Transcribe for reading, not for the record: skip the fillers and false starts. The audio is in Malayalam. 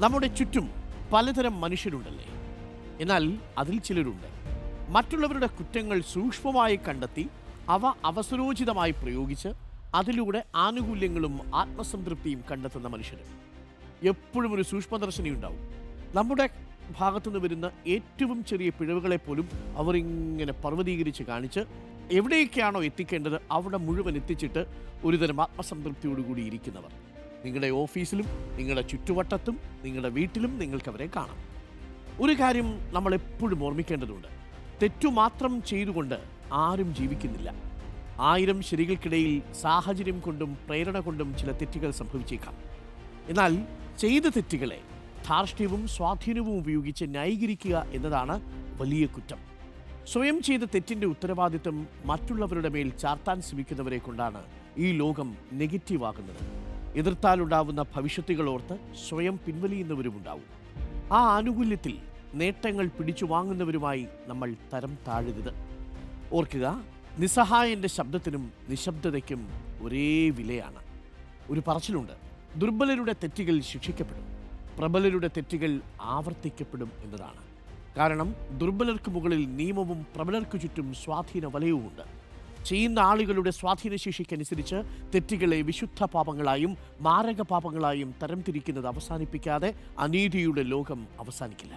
നമ്മുടെ ചുറ്റും പലതരം മനുഷ്യരുണ്ടല്ലേ. എന്നാൽ അതിൽ ചിലരുണ്ട് മറ്റുള്ളവരുടെ കുറ്റങ്ങൾ സൂക്ഷ്മമായി കണ്ടെത്തി അവ അവസരോചിതമായി പ്രയോഗിച്ച് അതിലൂടെ ആനുകൂല്യങ്ങളും ആത്മസംതൃപ്തിയും കണ്ടെത്തുന്ന മനുഷ്യർ. എപ്പോഴും ഒരു സൂക്ഷ്മദർശിനി ഉണ്ടാവും. നമ്മുടെ ഭാഗത്തുനിന്ന് വരുന്ന ഏറ്റവും ചെറിയ പിഴവുകളെ പോലും അവർ ഇങ്ങനെ പർവ്വതീകരിച്ച് കാണിച്ച് എവിടേക്കാണോ എത്തിക്കേണ്ടത് അവിടെ മുഴുവൻ എത്തിച്ചിട്ട് ഒരുതരം ആത്മസംതൃപ്തിയോടുകൂടി ഇരിക്കുന്നവർ. നിങ്ങളുടെ ഓഫീസിലും നിങ്ങളുടെ ചുറ്റുവട്ടത്തും നിങ്ങളുടെ വീട്ടിലും നിങ്ങൾക്കവരെ കാണാം. ഒരു കാര്യം നമ്മൾ എപ്പോഴും ഓർമ്മിക്കേണ്ടതുണ്ട്. തെറ്റു മാത്രം ചെയ്തുകൊണ്ട് ആരും ജീവിക്കുന്നില്ല. 1000 ശരികൾക്കിടയിൽ സാഹചര്യം കൊണ്ടും പ്രേരണ കൊണ്ടും ചില തെറ്റുകൾ സംഭവിച്ചേക്കാം. എന്നാൽ ചെയ്ത തെറ്റുകളെ ധാർഷ്ട്യവും സ്വാധീനവും ഉപയോഗിച്ച് ന്യായീകരിക്കുക എന്നതാണ് വലിയ കുറ്റം. സ്വയം ചെയ്ത തെറ്റിൻ്റെ ഉത്തരവാദിത്വം മറ്റുള്ളവരുടെ മേൽ ചാർത്താൻ ശ്രമിക്കുന്നവരെ കൊണ്ടാണ് ഈ ലോകം നെഗറ്റീവാകുന്നത്. എതിർത്താലുണ്ടാവുന്ന ഭവിഷ്യത്തുകളോർത്ത് സ്വയം പിൻവലിയുന്നവരുമുണ്ടാവും. ആ ആനുകൂല്യത്തിൽ നേട്ടങ്ങൾ പിടിച്ചു വാങ്ങുന്നവരുമായി നമ്മൾ തരം താഴരുത്. ഓർക്കുക, നിസ്സഹായൻ്റെ ശബ്ദത്തിനും നിശബ്ദതയ്ക്കും ഒരേ വിലയാണ്. ഒരു പറച്ചിലുണ്ട്, ദുർബലരുടെ തെറ്റുകൾ ശിക്ഷിക്കപ്പെടും, പ്രബലരുടെ തെറ്റുകൾ ആവർത്തിക്കപ്പെടും എന്നതാണ്. കാരണം ദുർബലർക്ക് മുകളിൽ നിയമവും പ്രബലർക്ക് ചുറ്റും സ്വാധീന വലയവുമുണ്ട്. ചെയ്യുന്ന ആളുകളുടെ സ്വാധീനശേഷിക്കനുസരിച്ച് തെറ്റുകളെ വിശുദ്ധ പാപങ്ങളായും മാരക പാപങ്ങളായും തരംതിരിക്കുന്നത് അവസാനിപ്പിക്കാതെ അനീതിയുടെ ലോകം അവസാനിക്കില്ല.